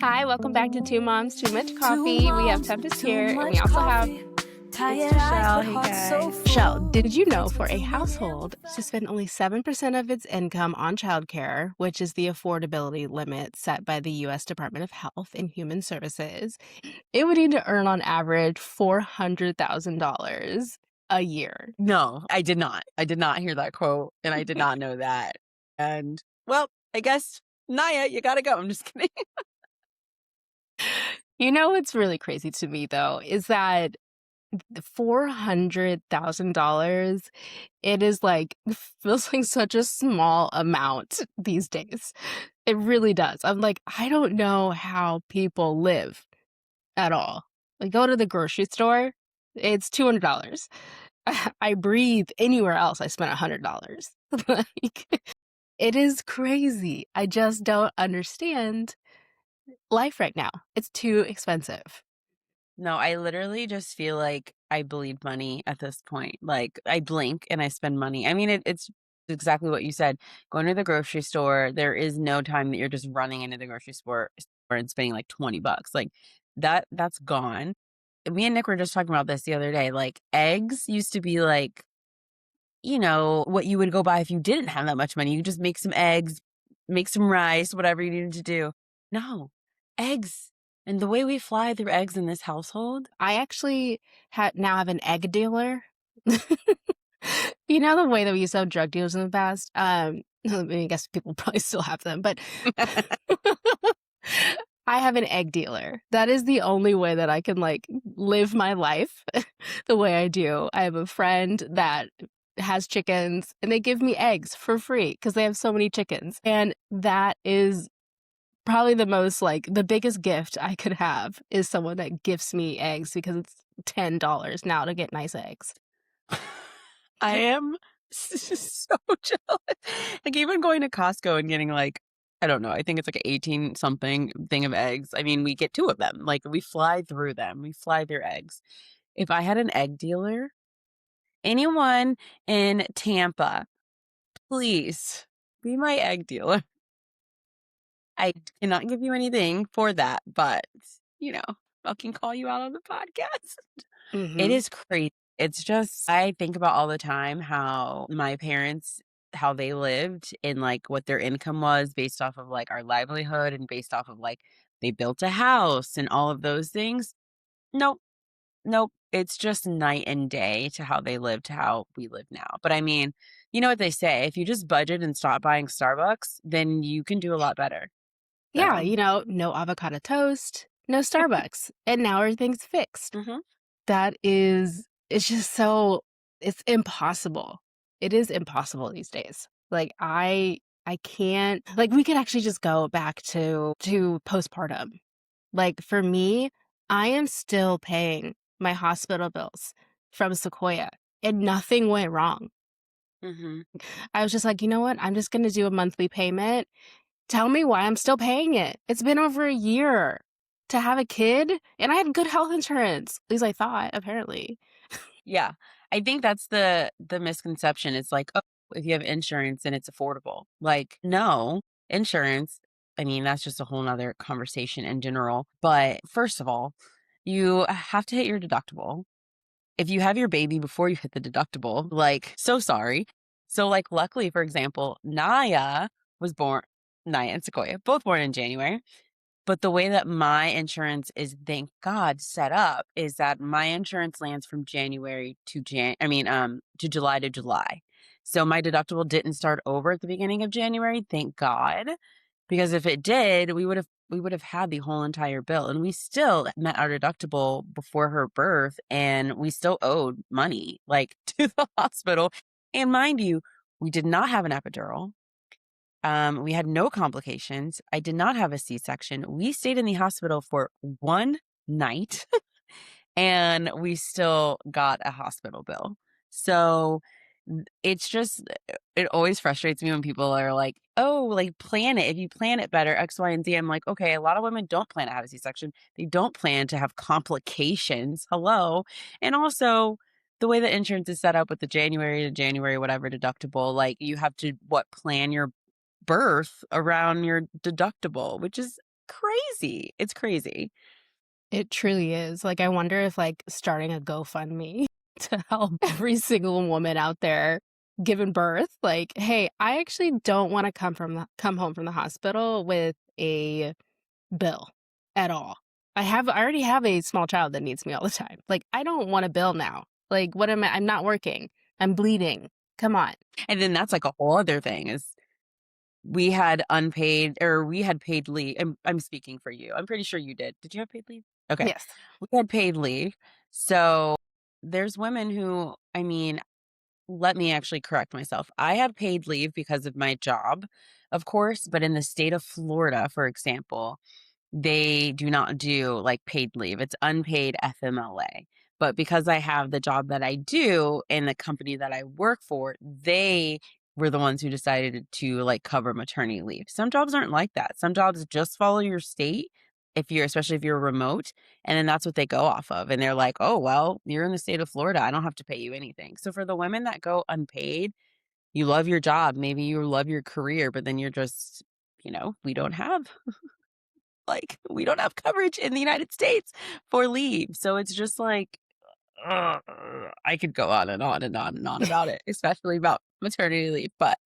Hi, welcome back to Two Moms, Too Much Two Coffee. We have moms, Tempest too here, and we much also have coffee. It's Tired eyes, Michelle. but Hey heart so guys. Michelle. full. Did you know Takes for me a to household to spend only 7% of its income on childcare, which is the affordability limit set by the U.S. Department of Health and Human Services, it would need to earn on average $400,000 a year. No, I did not. I did not hear that quote and I did not know that. And well, I guess, Naya, you gotta go. I'm just kidding. You know what's really crazy to me, though, is that $400,000, it is like, feels like such a small amount these days. It really does. I'm like, I don't know how people live at all. Like, go to the grocery store, it's $200. I breathe anywhere else, I spend $100. Like, it is crazy. I just don't understand life right now. It's too expensive. No, I literally just feel like I bleed money at this point. Like I blink and I spend money. I mean, it's exactly what you said. Going to the grocery store, there is no time that you're just running into the grocery store and spending like $20. Like that's gone. Me and Nick were just talking about this the other day. Like eggs used to be like, what you would go buy if you didn't have that much money. You just make some eggs, make some rice, whatever you needed to do. No, eggs. And the way we fly through eggs in this household. I actually now have an egg dealer. You know the way that we used to have drug dealers in the past? I mean, I guess people probably still have them, but I have an egg dealer. That is the only way that I can like live my life the way I do. I have a friend that has chickens and they give me eggs for free because they have so many chickens. And that is probably the biggest gift I could have is someone that gifts me eggs because it's $10 now to get nice eggs. I am so jealous. Like even going to Costco and getting like, I don't know, I think it's like an 18 something thing of eggs. I mean, we get 2 of them. Like we fly through them. We fly through eggs. If I had an egg dealer, anyone in Tampa, please be my egg dealer. I cannot give you anything for that, but I can call you out on the podcast. It is crazy. It's just, I think about all the time how my parents, how they lived and like what their income was based off of like our livelihood and based off of like they built a house and all of those things. Nope. Nope. It's just night and day to how they live to how we live now. But I mean, you know what they say, if you just budget and stop buying Starbucks, then you can do a lot better. Yeah, So, no avocado toast, no Starbucks, and now everything's fixed. mhm. It's just so, it's impossible. It is impossible these days. Like I can't, like we could actually just go back to postpartum. Like for me, I am still paying my hospital bills from Sequoia and nothing went wrong. Mhm. I was just like, you know what? I'm just going to do a monthly payment. Tell me why I'm still paying it. It's been over a year to have a kid, and I had good health insurance. At least I thought, apparently. Yeah. I think that's the misconception. It's like, oh, if you have insurance and it's affordable. Like, no, insurance, I mean, that's just a whole nother conversation in general. But first of all, you have to hit your deductible. If you have your baby before you hit the deductible, like, so sorry. So, like, luckily, for example, Naya and Sequoia, both born in January. But the way that my insurance is, thank God, set up is that my insurance lands from January to to July to July. So my deductible didn't start over at the beginning of January, thank God. Because if it did, we would have had the whole entire bill. And we still met our deductible before her birth and we still owed money like to the hospital. And mind you, we did not have an epidural. We had no complications. I did not have a C-section. We stayed in the hospital for 1 night and we still got a hospital bill. So it's just, it always frustrates me when people are like, oh, like plan it. If you plan it better, X, Y, and Z. I'm like, okay, a lot of women don't plan to have a C-section. They don't plan to have complications. Hello. And also, the way the insurance is set up with the January to January, whatever deductible, like you have to plan your birth around your deductible, which is crazy. It's crazy. It truly is. Like, I wonder if, like, starting a GoFundMe to help every single woman out there giving birth, like, "Hey, I actually don't wanna come home from the hospital with a bill at all. I already have a small child that needs me all the time. Like, I don't want a bill now. Like, what am I'm not working. I'm bleeding. Come on." And then that's like a whole other thing is we had unpaid or we had paid leave. I'm speaking for you. I'm pretty sure you did. Did you have paid leave? Okay. Yes. We had paid leave. So there's women who, I mean, let me actually correct myself. I had paid leave because of my job, of course, but in the state of Florida, for example, they do not do, like, paid leave. It's unpaid FMLA. But because I have the job that I do and the company that I work for, they were the ones who decided to, like, cover maternity leave. Some jobs aren't like that. Some jobs just follow your state if you're especially if you're remote, and then that's what they go off of, and they're like, "Oh, well, you're in the state of Florida. I don't have to pay you anything." So for the women that go unpaid, you love your job, maybe you love your career, but then you're just, we don't have we don't have coverage in the United States for leave. So it's just like, ugh, I could go on and on and on and on about it, especially about maternity leave. But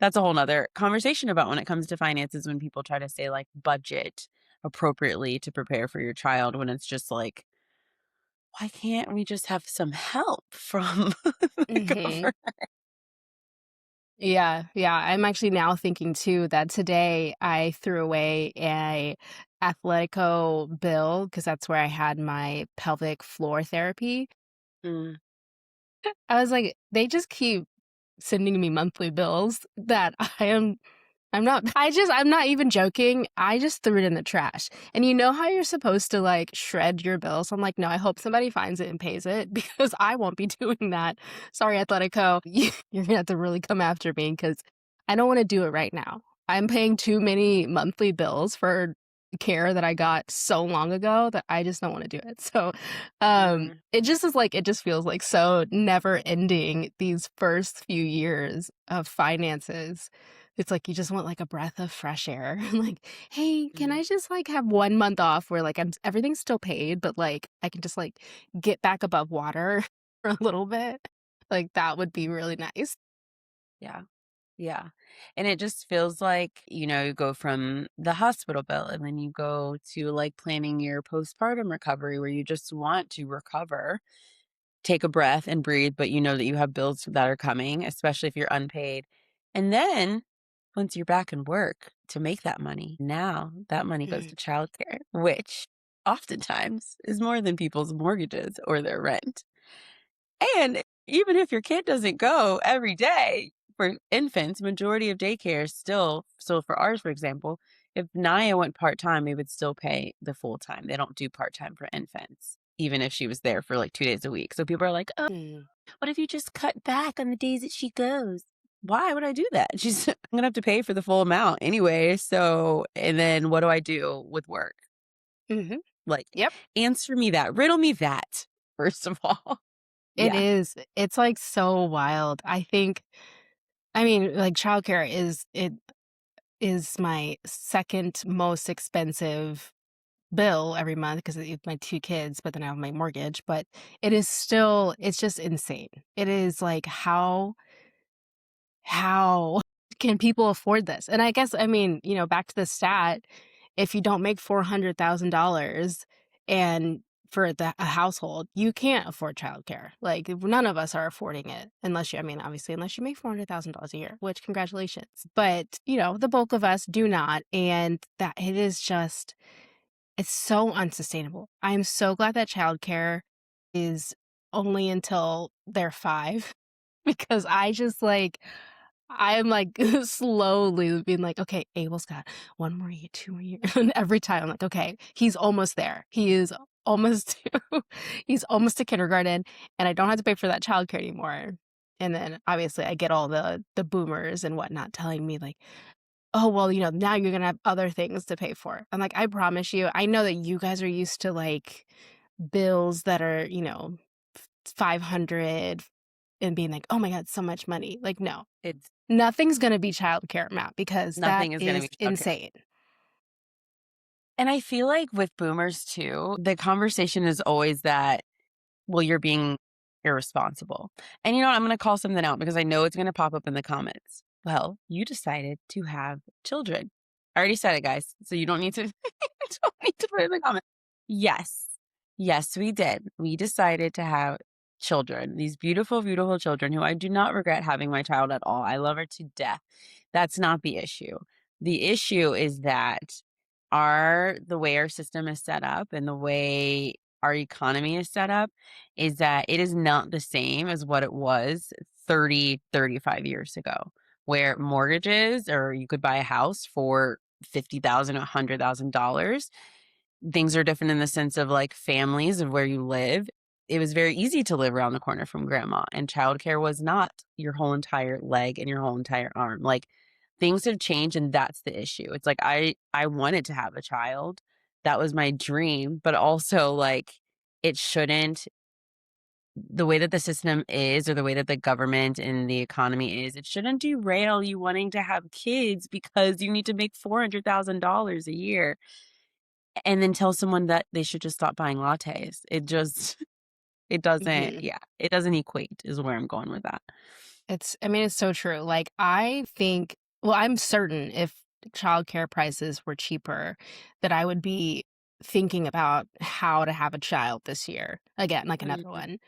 that's a whole nother conversation about when it comes to finances when people try to say like budget appropriately to prepare for your child when it's just like, why can't we just have some help from the Mhm. government? Yeah, yeah. I'm actually now thinking too that today I threw away a Athletico bill because that's where I had my pelvic floor therapy. Mm, I was like, they just keep sending me monthly bills that I'm not even joking. I just threw it in the trash. And you know how you're supposed to like shred your bills? I'm like, no, I hope somebody finds it and pays it because I won't be doing that. Sorry, Atletico. You're gonna have to really come after me because I don't want to do it right now. I'm paying too many monthly bills for care that I got so long ago that I just don't want to do it. So mm, it just is like it just feels like so never ending these first few years of finances. It's like you just want, like, a breath of fresh air. Like, "Hey, can mm. I just, like, have 1 month off where, like, everything's still paid, but, like, I can just, like, get back above water for a little bit?" Like, that would be really nice. Yeah. Yeah. And it just feels like, you go from the hospital bill and then you go to like planning your postpartum recovery where you just want to recover, take a breath and breathe, but you know that you have bills that are coming, especially if you're unpaid. And then once you're back in work to make that money, now that money goes Mhm. to childcare, which oftentimes is more than people's mortgages or their rent. And even if your kid doesn't go every day for infants, majority of daycare is still so for ours, for example, if Naya went part-time, we would still pay the full time. They don't do part-time for infants, even if she was there for like 2 days a week. So people are like, "Oh, Mhm. what if you just cut back on the days that she goes?" Why would I do that? She's I'm gonna have to pay for the full amount anyway. So and then what do I do with work? Mhm. Like, Yep. answer me that. Riddle me that, first of all. It Yeah. is. It's, like, so wild. I mean, like, childcare is my 2nd most expensive bill every month because it's my 2 kids, but then I have my mortgage, but it's just insane. It is like, how can people afford this? And I guess, I mean, back to the stat, if you don't make $400,000 and for a household, you can't afford childcare. Like, none of us are affording it unless you, I mean, obviously, unless you make $400,000 a year, which congratulations. But, the bulk of us do not. And that it is just, it's so unsustainable. I'm so glad that childcare is only until they're 5 because I am like slowly being like, okay, Abel's got 1 more year, 2 more years. And every time I'm like, okay, he's almost there. He is almost he's almost to kindergarten and I don't have to pay for that childcare anymore. And then obviously I get all the boomers and whatnot telling me like, oh, well, now you're gonna have other things to pay for. I'm like, I promise you, I know that you guys are used to like bills that are, 500 and being like, oh my God, so much money. Like, no, It's nothing's gonna be childcare amount because that nothing is gonna be is childcare. insane. And I feel like with boomers too, the conversation is always that, well, you're being irresponsible. And you know what? I'm going to call something out because I know it's going to pop up in the comments. Well, you decided to have children. I already said it, guys. So you don't need to, don't need to put it in the comments. Yes. Yes, we did. We decided to have children, these beautiful, beautiful children who I do not regret having my child at all. I love her to death. That's not the issue. The issue is that the way our system is set up and the way our economy is set up is that it is not the same as what it was 30, 35 years ago, where mortgages or you could buy a house for 50,000, $100,000. Things are different in the sense of like families of where you live. It was very easy to live around the corner from grandma, and childcare was not your whole entire leg and your whole entire arm. Like things have changed, and that's the issue. It's like I wanted to have a child. That was my dream, but also like it shouldn't the way that the system is or the way that the government and the economy is, it shouldn't derail you wanting to have kids because you need to make $400,000 a year and then tell someone that they should just stop buying lattes. It just it doesn't Mhm. yeah, it doesn't equate is where I'm going with that. I mean, it's so true. Like, I think, well, I'm certain if childcare prices were cheaper, that I would be thinking about how to have a child this year. Again, like another Mhm, one.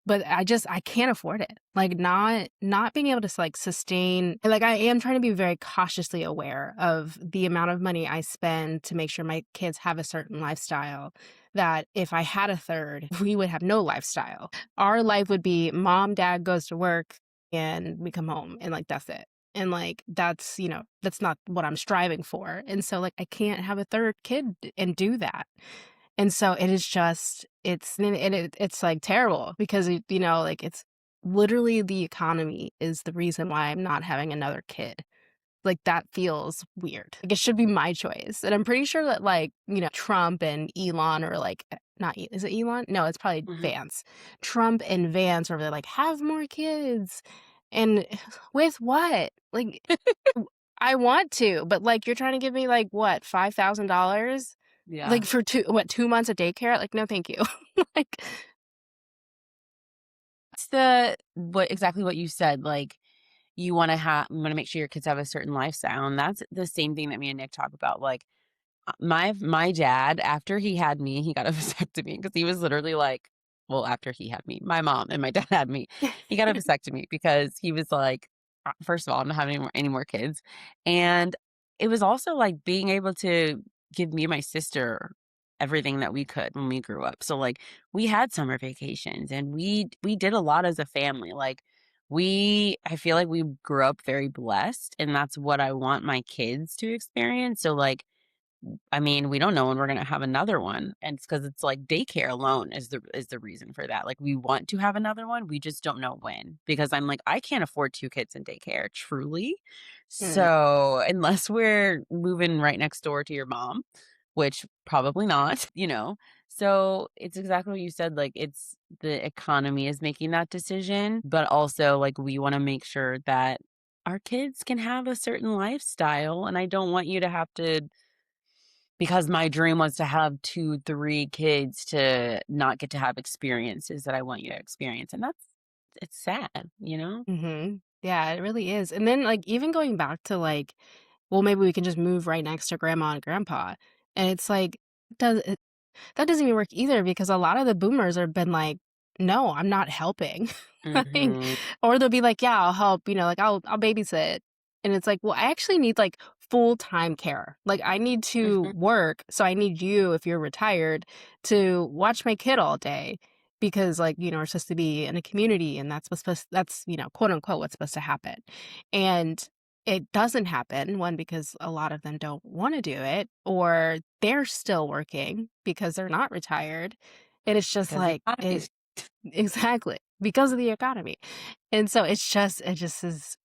But I can't afford it. Like, not being able to like sustain, like, I am trying to be very cautiously aware of the amount of money I spend to make sure my kids have a certain lifestyle, that if I had a third, we would have no lifestyle. Our life would be mom, dad goes to work, and we come home, and, like, that's it. And, like, that's, that's not what I'm striving for. And so, like, I can't have a third kid and do that. And so it is just it's, like, terrible because, like, it's literally the economy is the reason why I'm not having another kid. Like, that feels weird. Like, it should be my choice, and I'm pretty sure that, like, Trump and Elon are, like, not E is it Elon? No, it's probably mhm. Vance. Trump and Vance are like, "Have more kids." And with what? Like, I want to, but, like, you're trying to give me, like, what, $5,000? Yeah. Like, for 2 months of daycare? Like, no, thank you. Like, It's the what exactly what you said, like, you wanna make sure your kids have a certain lifestyle, and that's the same thing that me and Nick talk about, like, my dad, after he had me, he got a vasectomy because he was literally like well, after he had me, my mom and my dad had me, he got a vasectomy because he was like, first of all, I'm not having any more kids." And it was also like being able to give me and my sister everything that we could when we grew up. So, like, we had summer vacations and we did a lot as a family, like, I feel like we grew up very blessed, and that's what I want my kids to experience. So, like, I mean, we don't know when we're gonna have another one, and it's because it's like daycare alone is the reason for that. Like, we want to have another one, we just don't know when, because I'm like, I can't afford 2 kids in daycare, truly. mm, So, unless we're moving right next door to your mom, which probably not, you know? So, it's exactly what you said, like, it's the economy is making that decision, but also, like, we wanna make sure that our kids can have a certain lifestyle, and I don't want you to have to because my dream was to have 2, 3 kids to not get to have experiences that I want you to experience, and it's sad, you know? mhm. Yeah, it really is. And then, like, even going back to, like, well, maybe we can just move right next to grandma and grandpa, and it's like, does that doesn't even work either because a lot of the boomers have been like, "No, I'm not helping." Like, Mhm, or they'll be like, "Yeah, I'll help," like, "I'll babysit." And it's like, "Well, I actually need, like, full-time care. Like, I need to mhm, work, so I need you, if you're retired, to watch my kid all day because, like, we're supposed to be in a community, and that's, quote, unquote, what's supposed to happen." And it doesn't happen, one, because a lot of them don't wanna do it, or they're still working because they're not retired, and it's just because the like economy it exactly, because of the economy, and so it just is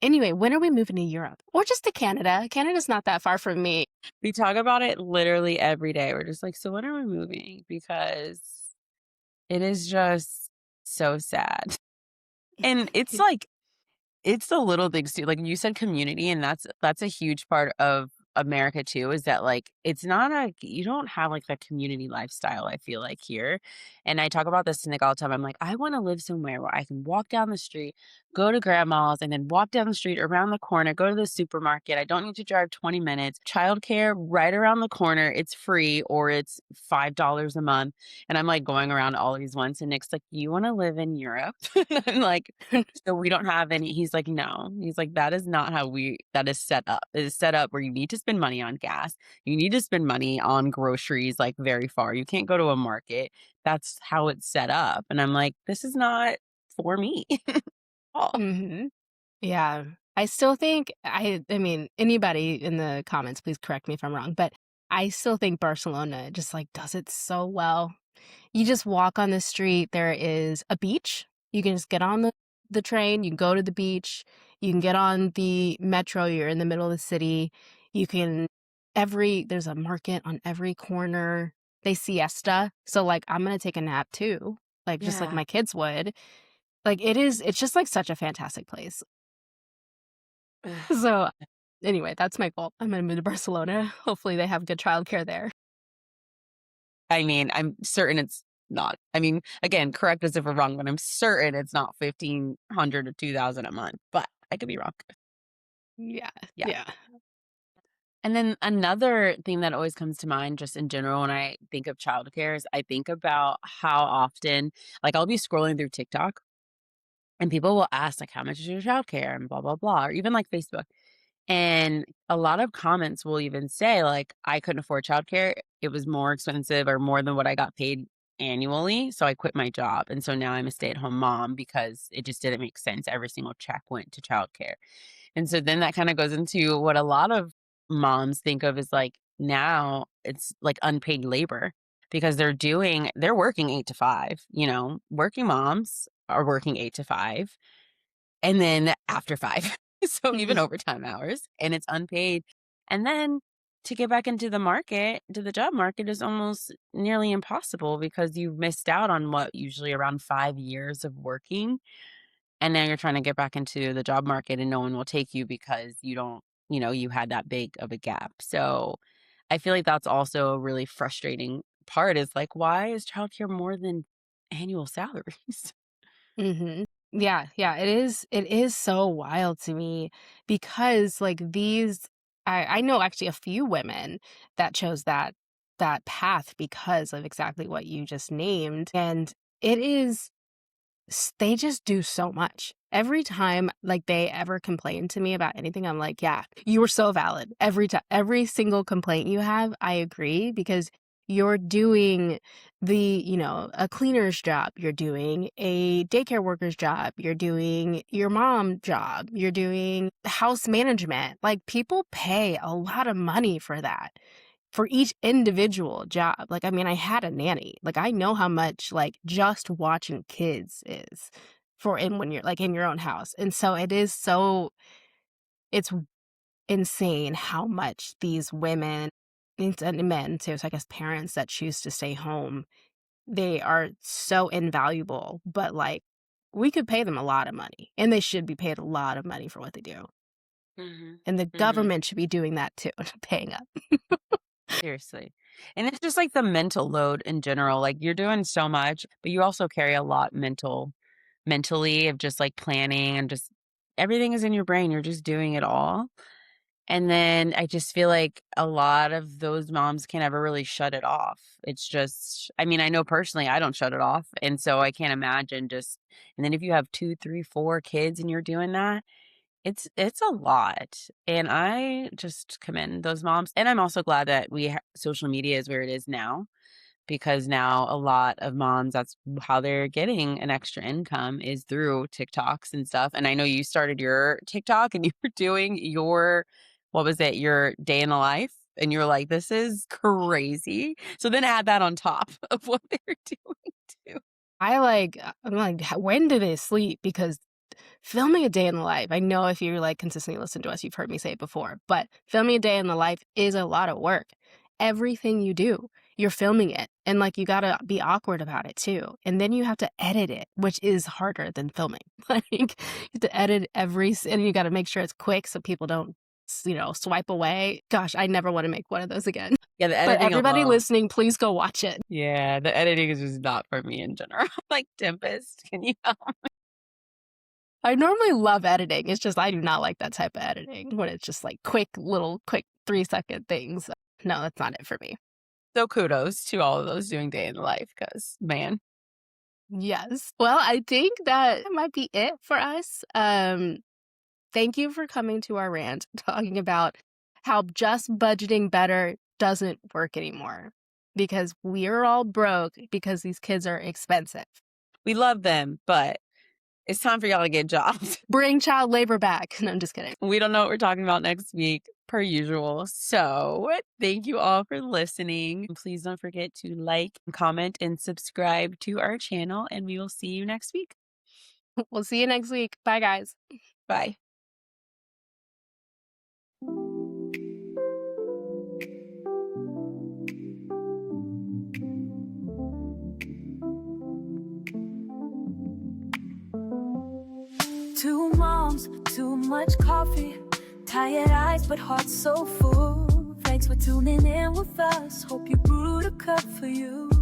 anyway, when are we moving to Europe? Or just to Canada? Canada's not that far from me. we talk about it literally every day, we're just like, "So when are we moving?" Because it is just so sad, and it's like it's the little things too, like, you said community, and that's a huge part of America too is that, like, it's not a you don't have, like, that community lifestyle, I feel like, here, and I talk about this to Nick all the time. I'm like, "I wanna live somewhere where I can walk down the street, go to grandma's, and then walk down the street, around the corner, go to the supermarket. I don't need to drive 20 minutes. Childcare right around the corner. It's free or it's $5 a month." And I'm, like, going around all these ones, and Nick's like, "You wanna live in Europe?" And I'm like, "So we don't have any." He's like, "No." He's like, "That is not how we that is set up. It is set up where you need to spend money on gas. You need to spend money on groceries, like, very far. You can't go to a market. That's how it's set up." And I'm like, "This is not for me." All. Mhm. Yeah. I still think I mean, anybody in the comments, please correct me if I'm wrong, but I still think Barcelona just, like, does it so well. You just walk on the street, there is a beach. You can just get on the train, you can go to the beach, you can get on the metro, you're in the middle of the city. You can there's a market on every corner. They siesta, so, like, I'm gonna take a nap too, like, just like Yeah. my kids would. Like, it's just, like, such a fantastic place. So, anyway, that's my goal. I'm gonna move to Barcelona. Hopefully, they have good childcare there. I mean, I'm certain it's not. I mean, again, correct us if we're wrong, but I'm certain it's not 1,500 or 2,000 a month, but I could be wrong. Yeah, Yeah. yeah. And then another thing that always comes to mind just in general when I think of childcare is I think about how often, like, I'll be scrolling through TikTok and people will ask, like, "How much is your childcare?" and blah, blah, blah, or even like Facebook. And a lot of comments will even say, like, "I couldn't afford childcare. It was more expensive or more than what I got paid annually, so I quit my job, and so now I'm a stay-at-home mom because it just didn't make sense. Every single check went to childcare." And so then that kinda goes into what a lot of moms think of as, like, now it's like unpaid labor because they're working 8 to 5, you know? Working moms are working 8 to 5 and then after 5. So even Mhm, overtime hours, and it's unpaid. And then to get back into the market, to the job market is almost nearly impossible because you've missed out on what, usually around 5 years of working, and now you're trying to get back into the job market and no one will take you because you don't, you had that big of a gap. So I feel like that's also a really frustrating part is like, why is childcare more than annual salaries? mhm. Yeah, yeah, it is so wild to me because, like, I know actually a few women that chose that path because of exactly what you just named, and it is they just do so much. Every time, like, they ever complain to me about anything, I'm like, "Yeah, you were so valid." Every time, every single complaint you have, I agree because you're doing a cleaner's job, you're doing a daycare worker's job, you're doing your mom job, you're doing house management. Like, people pay a lot of money for that for each individual job. Like, I mean, I had a nanny. Like, I know how much, like, just watching kids is for and when you're, like, in your own house. And so it's insane how much these women and men too, so I guess parents that choose to stay home, they are so invaluable, but, like, we could pay them a lot of money, and they should be paid a lot of money for what they do. Mhm. And the Mhm. government should be doing that too, paying up. Seriously. And it's just like the mental load in general. Like you're doing so much, but you also carry a lot mentally of just like planning and just everything is in your brain. You're just doing it all. And then I just feel like a lot of those moms can't ever really shut it off. It's just, I mean, I know personally I don't shut it off. And so I can't imagine just, and then if you have two, three, four kids and you're doing that, it's a lot, and I just commend those moms, and I'm also glad that social media is where it is now, because now a lot of moms, that's how they're getting an extra income is through TikToks and stuff, and I know you started your TikTok and you were doing your what was it? Your day in the life, and you were like, "This is crazy." So then add that on top of what they're doing too. I'm like, When do they sleep?" Because filming a day in the life, I know if you, like, consistently listen to us, you've heard me say it before, but filming a day in the life is a lot of work. Everything you do, you're filming it, and, like, you gotta be awkward about it too, and then you have to edit it, which is harder than filming. Like, you have to edit and you gotta make sure it's quick so people don't swipe away. Gosh, I never wanna make one of those again. Yeah, the But editing everybody alone. listening, please go watch it. Yeah, the editing is just not for me in general. Like Tempest, can you help? I normally love editing, it's just I do not like that type of editing when it's just, like, quick 3-second things. No, that's not it for me. So kudos to all of those doing day in the life, because man. Yes. Well, I think that might be it for us. Thank you for coming to our rant, talking about how just budgeting better doesn't work anymore because we're all broke because these kids are expensive. We love them, but it's time for y'all to get jobs. Bring child labor back. No, I'm just kidding. We don't know what we're talking about next week, per usual. So thank you all for listening. Please don't forget to like, comment, and subscribe to our channel, and we will see you next week. We'll see you next week. Bye, guys. Bye. Two moms, too much coffee, tired eyes but hearts so full. Thanks for tuning in with us. Hope you brewed a cup for you.